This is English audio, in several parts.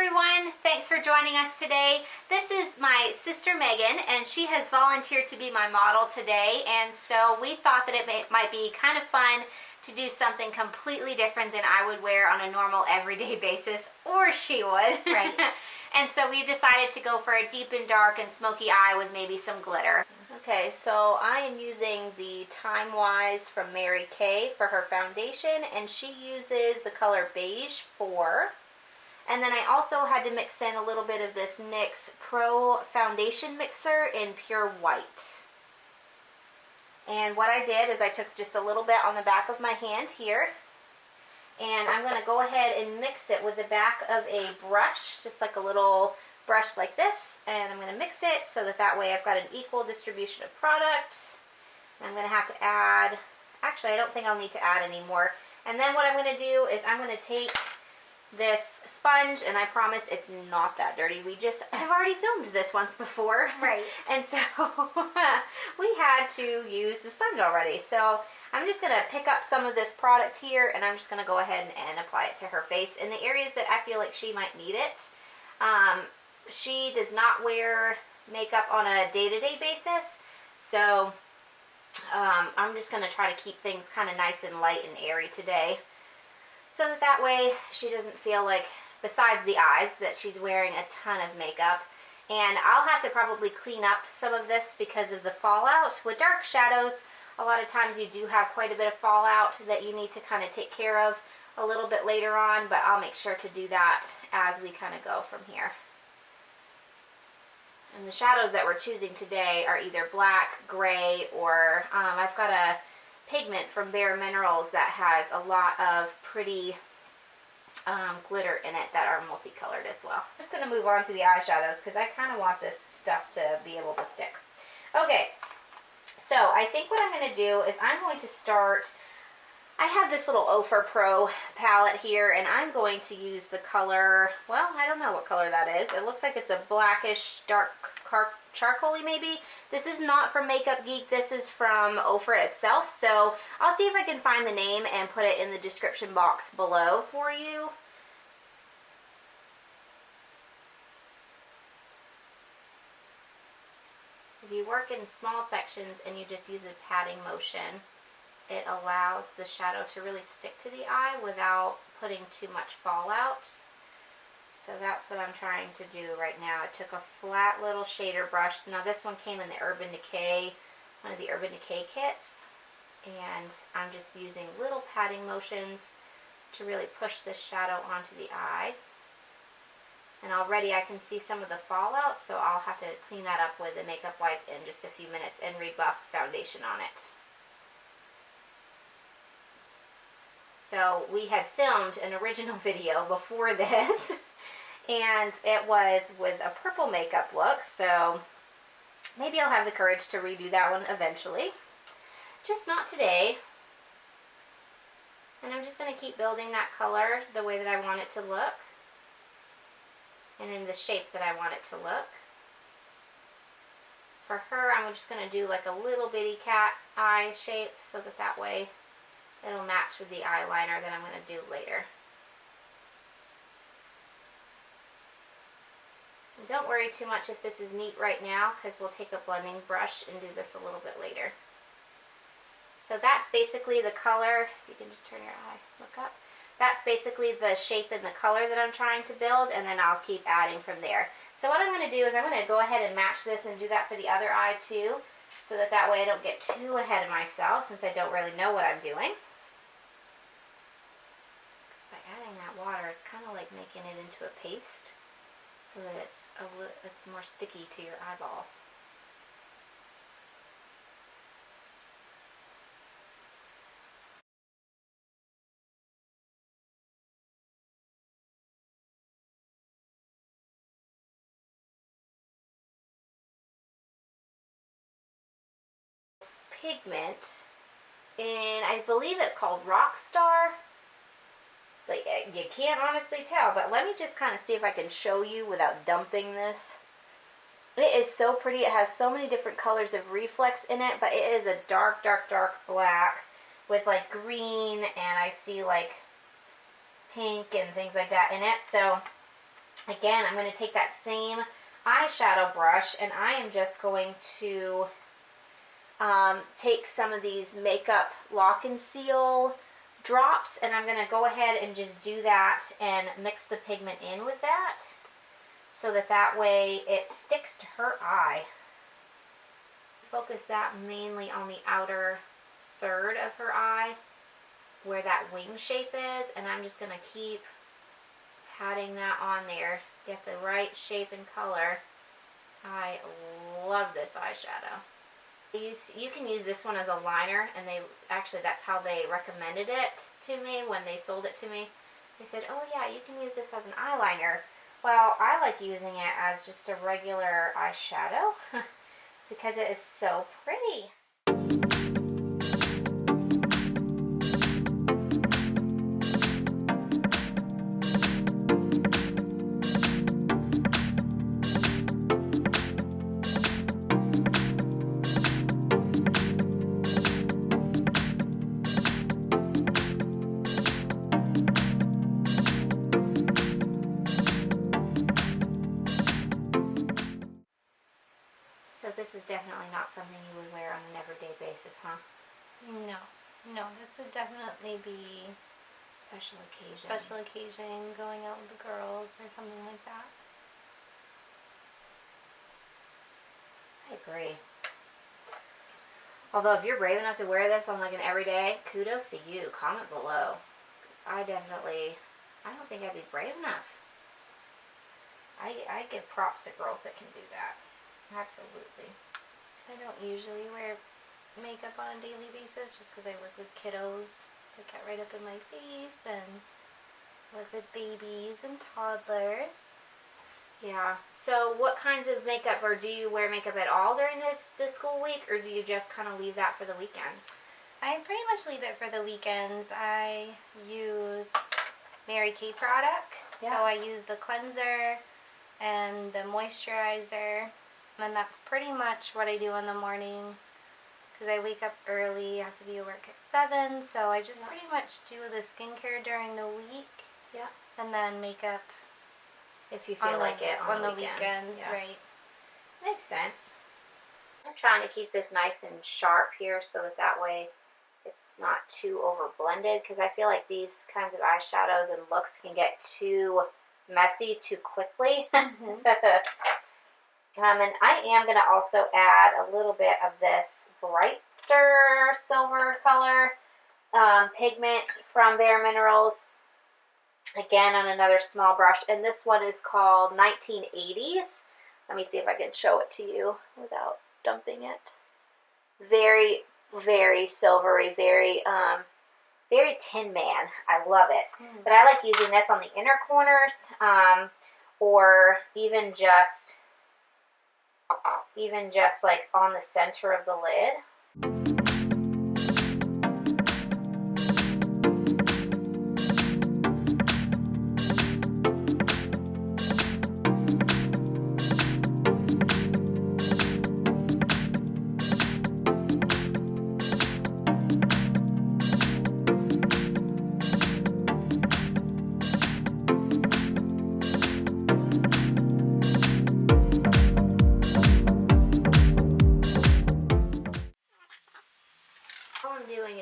everyone, thanks for joining us today. This is my sister Megan, and she has volunteered to be my model today, and so we thought that it might be kind of fun to do something completely different than I would wear on a normal everyday basis, or she would. Right. And so we decided to go for a deep and dark and smoky eye with maybe some glitter. Okay, so I am using the Timewise from Mary Kay for her foundation, and she uses the color Beige 4. And then I also had to mix in a little bit of this NYX Pro Foundation Mixer in Pure White. And what I did is I took just a little bit on the back of my hand here, and I'm going to go ahead and mix it with the back of a brush, just like a little brush like this, and I'm going to mix it so that way I've got an equal distribution of product. And I'm going to have to add, actually I don't think I'll need to add any more. And then what I'm going to do is I'm going to take this sponge, and I promise it's not that dirty. I've already filmed this once before. Right. And so we had to use the sponge already. So I'm just going to pick up some of this product here, and I'm just going to go ahead and apply it to her face in the areas that I feel like she might need it. She does not wear makeup on a day-to-day basis, so I'm just going to try to keep things kind of nice and light and airy today, so that way she doesn't feel like, besides the eyes, that she's wearing a ton of makeup. And I'll have to probably clean up some of this because of the fallout. With dark shadows, a lot of times you do have quite a bit of fallout that you need to kind of take care of a little bit later on, but I'll make sure to do that as we kind of go from here. And the shadows that we're choosing today are either black, gray, or I've got a pigment from Bare Minerals that has a lot of pretty glitter in it that are multicolored as well. I'm just going to move on to the eyeshadows because I kind of want this stuff to be able to stick. Okay, so I think what I'm going to do is I'm going to start, I have this little OFRA Pro palette here, and I'm going to use the color, well, I don't know what color that is. It looks like it's a blackish, dark charcoaly maybe. This is not from Makeup Geek. This is from OFRA itself. So I'll see if I can find the name and put it in the description box below for you. If you work in small sections and you just use a patting motion, it allows the shadow to really stick to the eye without putting too much fallout. So that's what I'm trying to do right now. I took a flat little shader brush. Now this one came in the Urban Decay, one of the Urban Decay kits. And I'm just using little patting motions to really push this shadow onto the eye. And already I can see some of the fallout, so I'll have to clean that up with a makeup wipe in just a few minutes and rebuff foundation on it. So we had filmed an original video before this, and it was with a purple makeup look, so maybe I'll have the courage to redo that one eventually. Just not today. And I'm just going to keep building that color the way that I want it to look, and in the shape that I want it to look. For her, I'm just going to do like a little bitty cat eye shape so that way it'll match with the eyeliner that I'm going to do later. And don't worry too much if this is neat right now, because we'll take a blending brush and do this a little bit later. So that's basically the color. You can just turn your eye, look up. That's basically the shape and the color that I'm trying to build, and then I'll keep adding from there. So what I'm going to do is I'm going to go ahead and match this and do that for the other eye too, so that way I don't get too ahead of myself, since I don't really know what I'm doing. Because by adding that water, it's kind of like making it into a paste, so that it's more sticky to your eyeball. Pigment, and I believe it's called Rockstar. Like, you can't honestly tell, but let me just kind of see if I can show you without dumping this. It is so pretty. It has so many different colors of reflex in it, but it is a dark, dark, dark black with like green, and I see like pink and things like that in it. So Again, I'm going to take that same eyeshadow brush, and I am just going to take some of these Makeup Lock and Seal drops, and I'm going to go ahead and just do that and mix the pigment in with that, so that way it sticks to her eye. Focus that mainly on the outer third of her eye, where that wing shape is, and I'm just going to keep patting that on there. Get the right shape and color. I love this eyeshadow. You can use this one as a liner, and that's how they recommended it to me when they sold it to me. They said, oh yeah, you can use this as an eyeliner. Well, I like using it as just a regular eyeshadow because it is so pretty. So this is definitely not something you would wear on an everyday basis, huh? No, this would definitely be special occasion, going out with the girls or something like that. I agree. Although if you're brave enough to wear this on like an everyday, kudos to you. Comment below. I don't think I'd be brave enough. I give props to girls that can do that. Absolutely. I don't usually wear makeup on a daily basis just because I work with kiddos that get right up in my face and work with babies and toddlers. Yeah. So what kinds of makeup, or do you wear makeup at all during the school week, or do you just kind of leave that for the weekends? I pretty much leave it for the weekends. I use Mary Kay products. Yeah. So I use the cleanser and the moisturizer. And that's pretty much what I do in the morning, because I wake up early, I have to be at work at 7, so I just pretty much do the skincare during the week. Yeah. And then makeup if you feel like it on the weekends. Yeah. Right. Makes sense. I'm trying to keep this nice and sharp here so that way it's not too over blended, because I feel like these kinds of eyeshadows and looks can get too messy too quickly. Mm-hmm. And I am going to also add a little bit of this brighter silver color pigment from Bare Minerals. Again, on another small brush. And this one is called 1980s. Let me see if I can show it to you without dumping it. Very, very silvery, very Tin Man. I love it. But I like using this on the inner corners, or even just like on the center of the lid.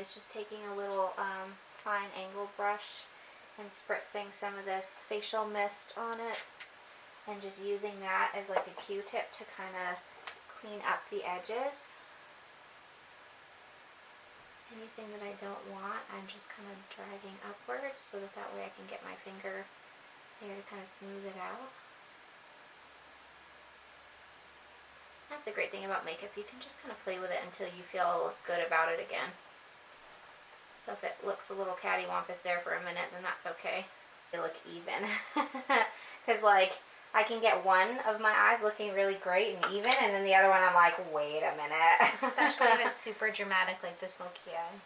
Is just taking a little fine angle brush and spritzing some of this facial mist on it, and just using that as like a Q-tip to kind of clean up the edges. Anything that I don't want, I'm just kind of dragging upwards so that way I can get my finger there to kind of smooth it out. That's the great thing about makeup. You can just kind of play with it until you feel good about it again. So if it looks a little cattywampus there for a minute, then that's okay. They look even. Because like, I can get one of my eyes looking really great and even, and then the other one I'm like, wait a minute. Especially if it's super dramatic like the smoky eye.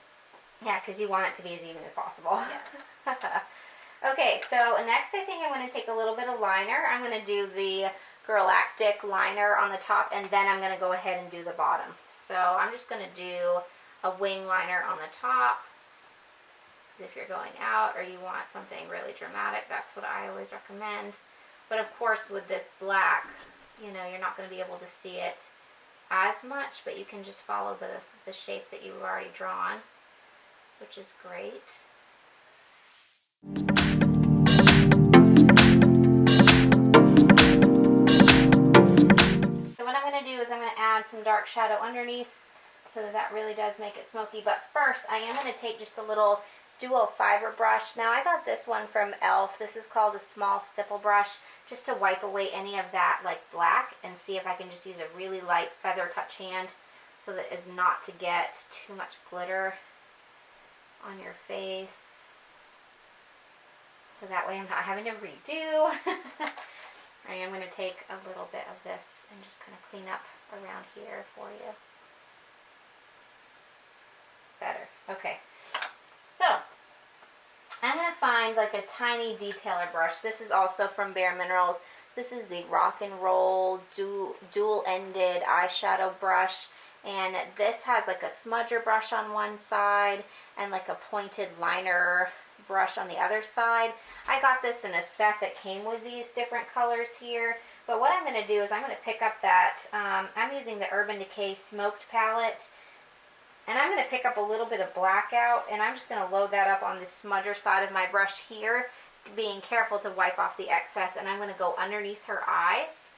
Yeah, because you want it to be as even as possible. Yes. Okay, so next I think I'm going to take a little bit of liner. I'm going to do the Girlactik liner on the top, and then I'm going to go ahead and do the bottom. So I'm just going to do a wing liner on the top. If you're going out or you want something really dramatic, that's what I always recommend. But of course with this black, you know, you're not going to be able to see it as much, but you can just follow the shape that you've already drawn, which is great. So what I'm going to do is I'm going to add some dark shadow underneath so that really does make it smoky. But first I am going to take just a little duo fiber brush. Now I got this one from e.l.f. This is called a small stipple brush, just to wipe away any of that like black and see if I can just use a really light feather touch hand so that it's not to get too much glitter on your face. So that way I'm not having to redo. I am going to take a little bit of this and just kind of clean up around here for you. Better. Okay. So, I'm going to find like a tiny detailer brush. This is also from Bare Minerals. This is the Rock and Roll dual-ended eyeshadow brush. And this has like a smudger brush on one side and like a pointed liner brush on the other side. I got this in a set that came with these different colors here. But what I'm going to do is I'm going to pick up that, I'm using the Urban Decay Smoked palette. And I'm going to pick up a little bit of Blackout, and I'm just going to load that up on the smudger side of my brush here, being careful to wipe off the excess. And I'm going to go underneath her eyes,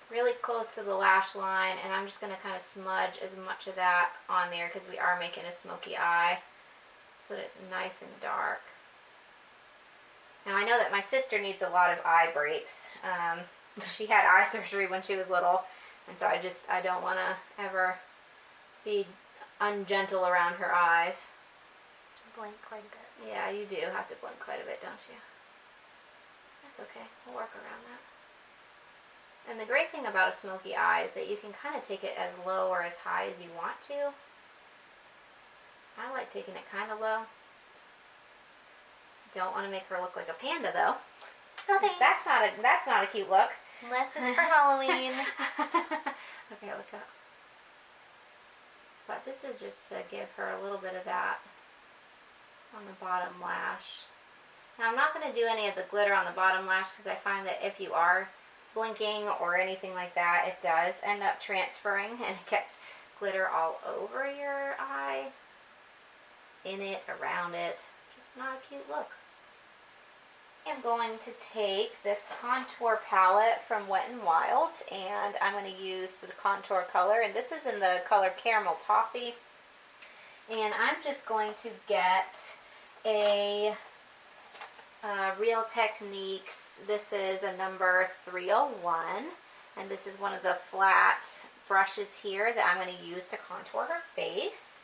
really close to the lash line, and I'm just going to kind of smudge as much of that on there because we are making a smoky eye so that it's nice and dark. Now I know that my sister needs a lot of eye breaks. She had eye surgery when she was little, and so I don't want to ever be ungentle around her eyes. Blink quite a bit. Yeah, you do have to blink quite a bit, don't you? That's okay. We'll work around that. And the great thing about a smoky eye is that you can kind of take it as low or as high as you want to. I like taking it kind of low. Don't want to make her look like a panda though. Oh, thanks. That's not a cute look. Unless it's for Halloween. Okay, look up. But this is just to give her a little bit of that on the bottom lash. Now I'm not going to do any of the glitter on the bottom lash because I find that if you are blinking or anything like that, it does end up transferring and it gets glitter all over your eye, in it, around it. Just not a cute look. I'm going to take this contour palette from Wet n Wild, and I'm going to use the contour color, and this is in the color Caramel Toffee. And I'm just going to get a Real Techniques. This is a number 301, and this is one of the flat brushes here that I'm going to use to contour her face.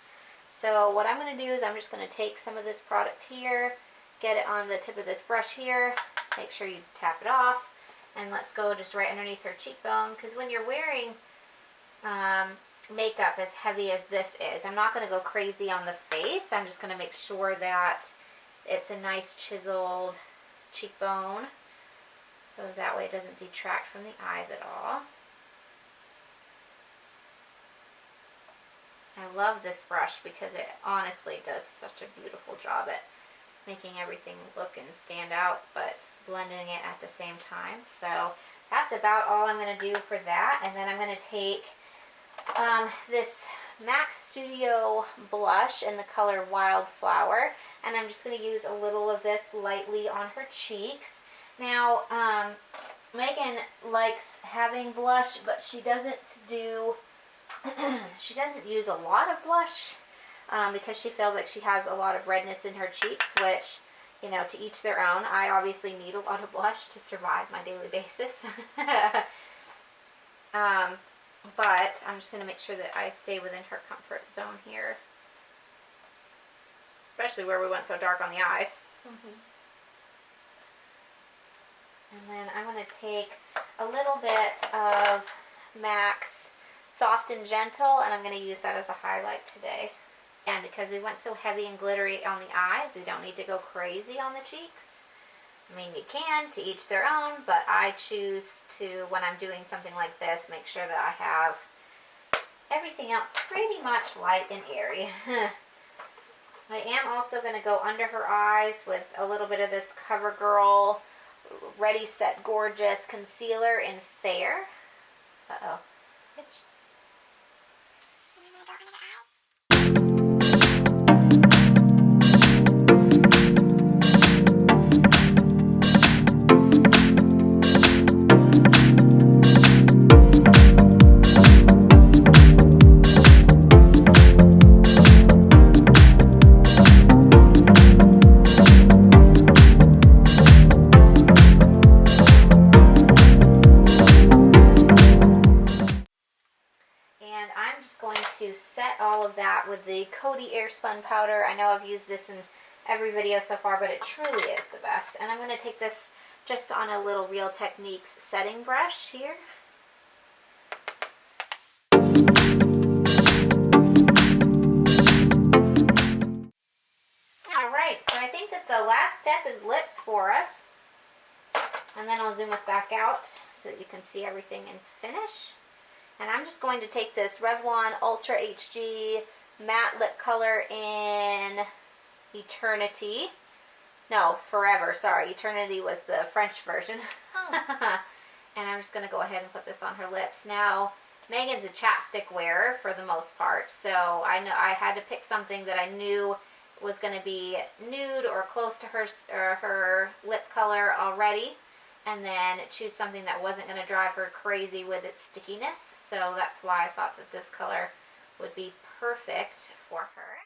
So what I'm going to do is I'm just going to take some of this product here, get it on the tip of this brush here, make sure you tap it off, and let's go just right underneath her cheekbone, because when you're wearing makeup as heavy as this is, I'm not going to go crazy on the face. I'm just going to make sure that it's a nice chiseled cheekbone, so that way it doesn't detract from the eyes at all. I love this brush because it honestly does such a beautiful job at making everything look and stand out, but blending it at the same time. So that's about all I'm going to do for that. And then I'm going to take this MAC Studio blush in the color Wildflower, and I'm just going to use a little of this lightly on her cheeks. Now, Megan likes having blush, but she doesn't do she doesn't use a lot of blush because she feels like she has a lot of redness in her cheeks, which, you know, to each their own. I obviously need a lot of blush to survive my daily basis. But I'm just going to make sure that I stay within her comfort zone here, especially where we went so dark on the eyes. And then I'm going to take a little bit of MAC's Soft and Gentle, and I'm going to use that as a highlight today. And because we went so heavy and glittery on the eyes, we don't need to go crazy on the cheeks. I mean, you can, to each their own, but I choose to, when I'm doing something like this, make sure that I have everything else pretty much light and airy. I am also going to go under her eyes with a little bit of this Covergirl Ready Set Gorgeous Concealer in Fair. Uh-oh. Itch. And I'm just going to set all of that with the Cote Airspun powder. I know I've used this in every video so far, but it truly is the best. And I'm going to take this just on a little Real Techniques setting brush here. Alright, so I think that the last step is lips for us. And then I'll zoom us back out so that you can see everything in finish. And I'm just going to take this Revlon Ultra HG matte lip color in Eternity. No, Forever, sorry. Eternity was the French version. Oh. And I'm just going to go ahead and put this on her lips. Now, Megan's a chapstick wearer for the most part, so I know I had to pick something that I knew was going to be nude or close to her lip color already, and then choose something that wasn't going to drive her crazy with its stickiness. So that's why I thought that this color would be perfect for her.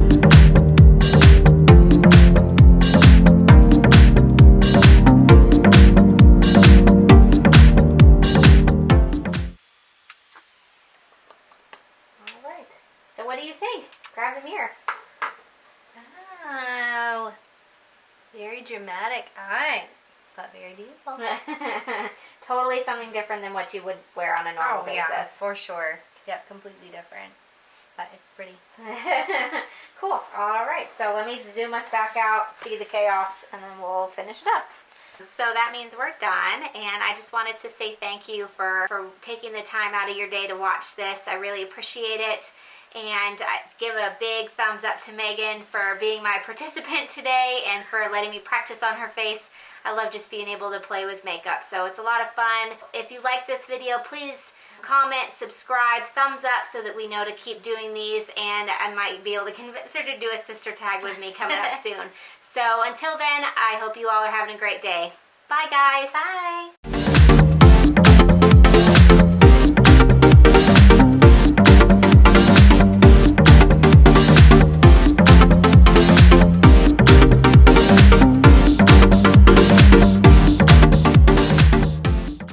All right. So what do you think? Grab the mirror. Wow. Very dramatic eyes, but very beautiful. Totally something different than what you would wear on a normal basis. Yeah, for sure. Yep, completely different. But it's pretty. Cool. All right. So let me zoom us back out, see the chaos, and then we'll finish it up. So that means we're done, and I just wanted to say thank you for taking the time out of your day to watch this. I really appreciate it. And I give a big thumbs up to Megan for being my participant today and for letting me practice on her face. I love just being able to play with makeup, so it's a lot of fun. If you like this video, please comment, subscribe, thumbs up so that we know to keep doing these, and I might be able to convince her to do a sister tag with me coming up soon. So until then, I hope you all are having a great day. Bye guys. Bye.